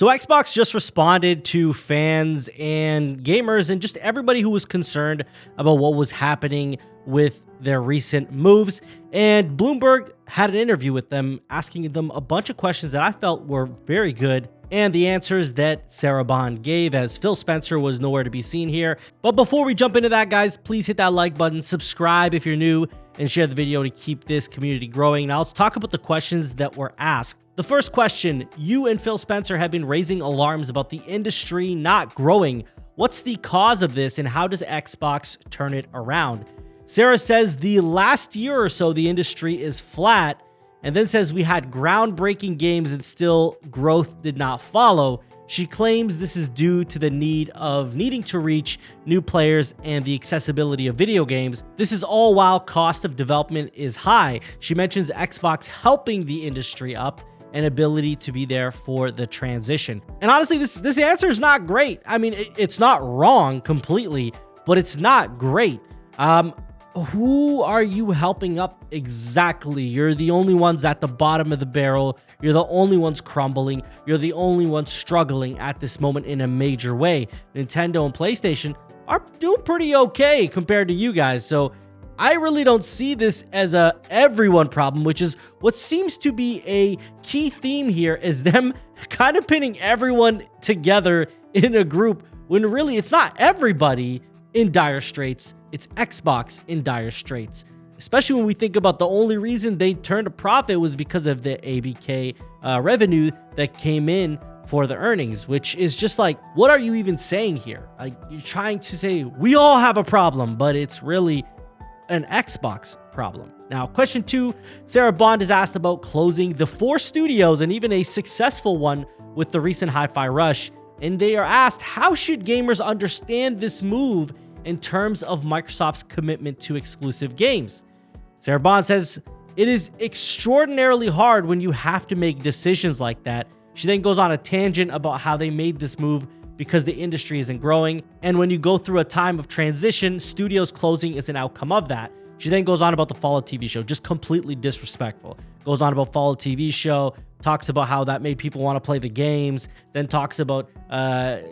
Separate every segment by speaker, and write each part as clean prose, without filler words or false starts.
Speaker 1: So Xbox just responded to fans and gamers and just everybody who was concerned about what was happening with their recent moves. And Bloomberg had an interview with them asking them a bunch of questions that I felt were very good, and the answers that Sarah Bond gave, as Phil Spencer was nowhere to be seen here. But before we jump into that, guys, please hit that like button, subscribe if you're new, and share the video to keep this community growing. Now let's talk about the questions that were asked. The first question: you and Phil Spencer have been raising alarms about the industry not growing. What's the cause of this, and how does Xbox turn it around? Sarah says the last year or so the industry is flat, and then says we had groundbreaking games and still growth did not follow. She claims this is due to the needing to reach new players and the accessibility of video games. This is all while cost of development is high. She mentions Xbox helping the industry up and ability to be there for the transition. And honestly, this answer is not great. I mean, it's not wrong completely, but it's not great. Who are you helping up exactly? You're the only ones at the bottom of the barrel. You're the only ones crumbling. You're the only ones struggling at this moment in a major way. Nintendo and PlayStation are doing pretty okay compared to you guys. So I really don't see this as a everyone problem, which is what seems to be a key theme here, is them kind of pinning everyone together in a group when really it's not everybody in dire straits. It's Xbox in dire straits, especially when we think about the only reason they turned a profit was because of the ABK revenue that came in for the earnings, which is just like, what are you even saying here? Like, you're trying to say we all have a problem, but it's really an Xbox problem. Now, question 2, Sarah Bond is asked about closing the 4 studios and even a successful one with the recent Hi-Fi Rush. And they are asked, how should gamers understand this move in terms of Microsoft's commitment to exclusive games? Sarah Bond says, it is extraordinarily hard when you have to make decisions like that. She then goes on a tangent about how they made this move because the industry isn't growing, and when you go through a time of transition, studios closing is an outcome of that. She then goes on about the Fallout TV show, just completely disrespectful. Goes on about Fallout TV show, talks about how that made people want to play the games, then talks about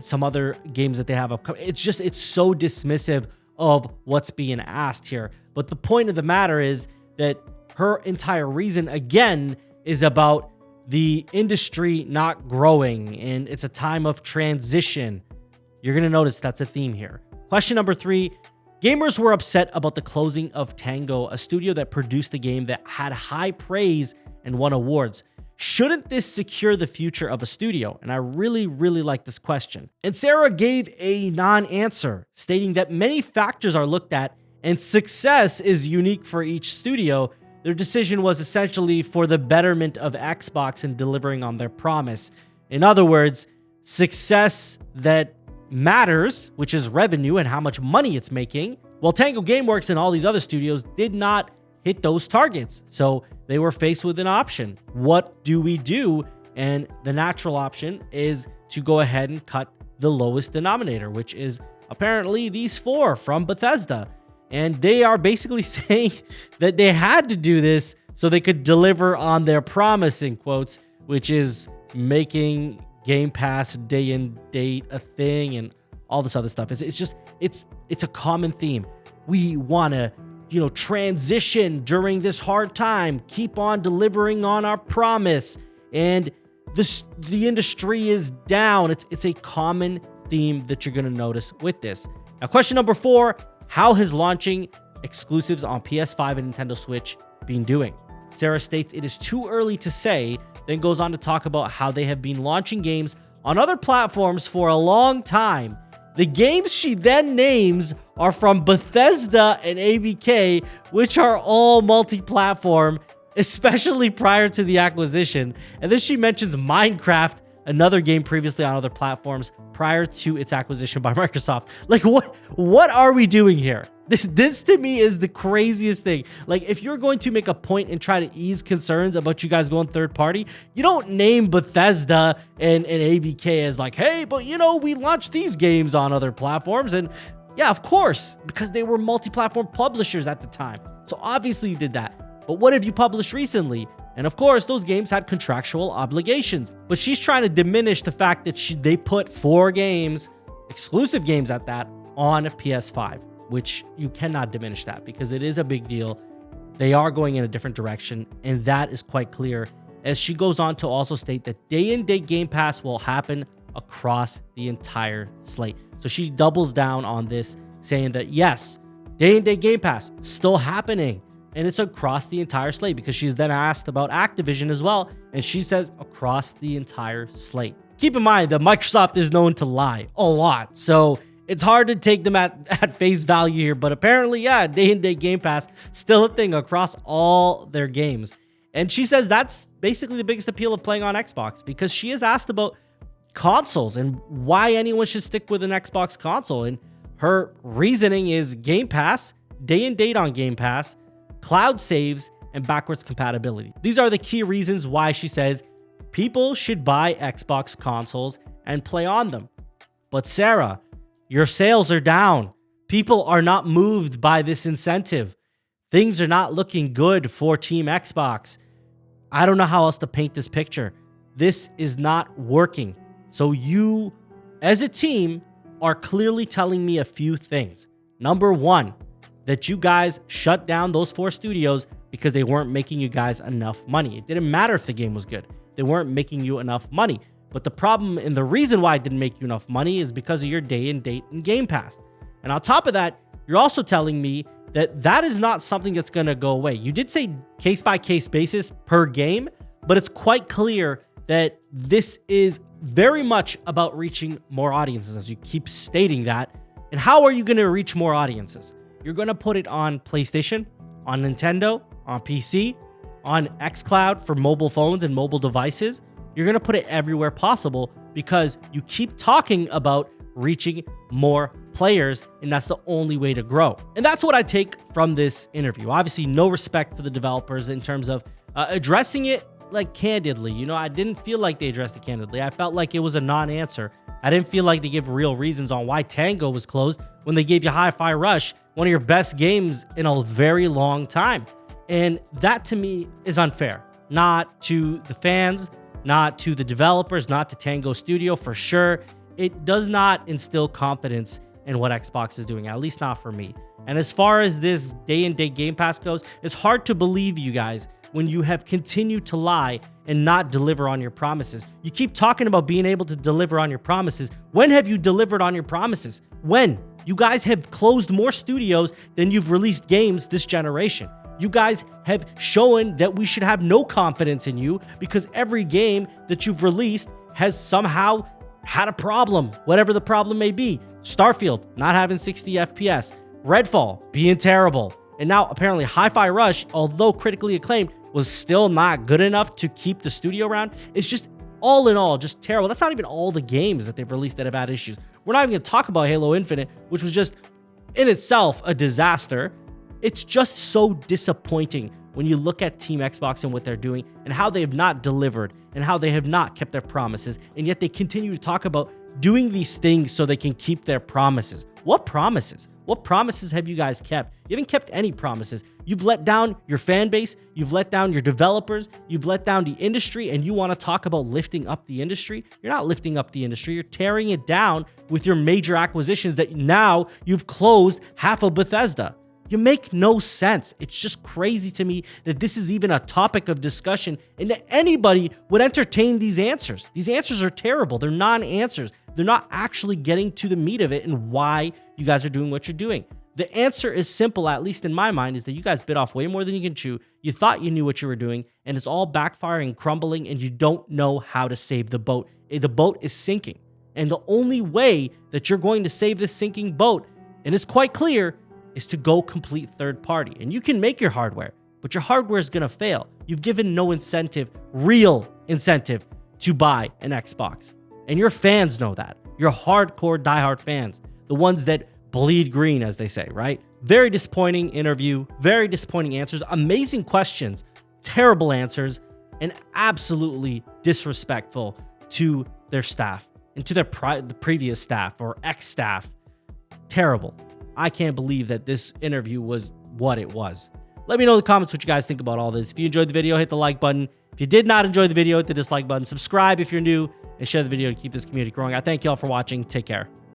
Speaker 1: some other games that they have upcoming. It's so dismissive of what's being asked here. But the point of the matter is that her entire reason, again, is about the industry not growing, and it's a time of transition. You're going to notice that's a theme here. Question number 3, gamers were upset about the closing of Tango, a studio that produced a game that had high praise and won awards. Shouldn't this secure the future of a studio? And I really, really like this question. And Sarah gave a non-answer, stating that many factors are looked at and success is unique for each studio. Their decision was essentially for the betterment of Xbox and delivering on their promise. In other words, success that matters, which is revenue and how much money it's making. Well, Tango Gameworks and all these other studios did not hit those targets. So they were faced with an option. What do we do? And the natural option is to go ahead and cut the lowest denominator, which is apparently these 4 from Bethesda. And they are basically saying that they had to do this so they could deliver on their promise, in quotes, which is making Game Pass day and date a thing and all this other stuff. It's a common theme. We want to, transition during this hard time, keep on delivering on our promise, and the industry is down. It's a common theme that you're going to notice with this. Now, question number 4, how has launching exclusives on PS5 and Nintendo Switch been doing? Sarah states it is too early to say, then goes on to talk about how they have been launching games on other platforms for a long time. The games she then names are from Bethesda and ABK, which are all multi-platform, especially prior to the acquisition. And then she mentions Minecraft, another game previously on other platforms prior to its acquisition by Microsoft. Like, what are we doing here? This to me is the craziest thing. Like, if you're going to make a point and try to ease concerns about you guys going third party, you don't name Bethesda and ABK as like, hey, but we launched these games on other platforms. And yeah, of course, because they were multi-platform publishers at the time. So obviously you did that. But what have you published recently? And of course, those games had contractual obligations. But she's trying to diminish the fact that they put 4 games, exclusive games at that, on PS5, which you cannot diminish that because it is a big deal. They are going in a different direction, and that is quite clear, as she goes on to also state that day-and-day Game Pass will happen across the entire slate. So she doubles down on this, saying that yes, day-and-day Game Pass still happening, and it's across the entire slate, because she's then asked about Activision as well, and she says across the entire slate. Keep in mind that Microsoft is known to lie a lot, so it's hard to take them at face value here, but apparently, yeah, day-and-day Game Pass still a thing across all their games. And she says that's basically the biggest appeal of playing on Xbox, because she is asked about consoles and why anyone should stick with an Xbox console. And her reasoning is Game Pass, day and date on Game Pass, cloud saves, and backwards compatibility. These are the key reasons why she says people should buy Xbox consoles and play on them. But Sarah, your sales are down. People are not moved by this incentive. Things are not looking good for Team Xbox. I don't know how else to paint this picture. This is not working. So you, as a team, are clearly telling me a few things. Number one, that you guys shut down those 4 studios because they weren't making you guys enough money. It didn't matter if the game was good. They weren't making you enough money. But the problem and the reason why it didn't make you enough money is because of your day and date and Game Pass. And on top of that, you're also telling me that that is not something that's going to go away. You did say case-by-case basis per game, but it's quite clear that this is very much about reaching more audiences, as you keep stating that. And how are you going to reach more audiences? You're going to put it on PlayStation, on Nintendo, on PC, on xCloud for mobile phones and mobile devices. You're going to put it everywhere possible because you keep talking about reaching more players, and that's the only way to grow. And that's what I take from this interview. Obviously, no respect for the developers in terms of addressing it like candidly. You know, I didn't feel like they addressed it candidly. I felt like it was a non-answer. I didn't feel like they gave real reasons on why Tango was closed when they gave you Hi-Fi Rush, one of your best games in a very long time. And that to me is unfair. Not to the fans, not to the developers, not to Tango Studio for sure. It does not instill confidence in what Xbox is doing, at least not for me. And as far as this day-and-date Game Pass goes, it's hard to believe you guys when you have continued to lie and not deliver on your promises. You keep talking about being able to deliver on your promises. When have you delivered on your promises? When? You guys have closed more studios than you've released games this generation. You guys have shown that we should have no confidence in you because every game that you've released has somehow had a problem, whatever the problem may be. Starfield, not having 60 FPS. Redfall, being terrible. And now apparently Hi-Fi Rush, although critically acclaimed, was still not good enough to keep the studio around. It's just all in all, just terrible. That's not even all the games that they've released that have had issues. We're not even going to talk about Halo Infinite, which was just in itself a disaster. It's just so disappointing when you look at Team Xbox and what they're doing and how they have not delivered and how they have not kept their promises. And yet they continue to talk about doing these things so they can keep their promises. What promises? What promises have you guys kept? You haven't kept any promises. You've let down your fan base. You've let down your developers. You've let down the industry, and you want to talk about lifting up the industry? You're not lifting up the industry. You're tearing it down with your major acquisitions that now you've closed half of Bethesda. You make no sense. It's just crazy to me that this is even a topic of discussion and that anybody would entertain these answers. These answers are terrible. They're non-answers. They're not actually getting to the meat of it and why you guys are doing what you're doing. The answer is simple, at least in my mind, is that you guys bit off way more than you can chew. You thought you knew what you were doing, and it's all backfiring, crumbling, and you don't know how to save the boat. The boat is sinking. And the only way that you're going to save this sinking boat, and it's quite clear, is to go complete third party. And you can make your hardware, but your hardware is going to fail. You've given no incentive, real incentive, to buy an Xbox. And your fans know that. Your hardcore, diehard fans. The ones that bleed green, as they say, right? Very disappointing interview, very disappointing answers, amazing questions, terrible answers, and absolutely disrespectful to their staff and to their the previous staff or ex-staff. Terrible. I can't believe that this interview was what it was. Let me know in the comments what you guys think about all this. If you enjoyed the video, hit the like button. If you did not enjoy the video, hit the dislike button. Subscribe if you're new, and share the video to keep this community growing. I thank you all for watching. Take care.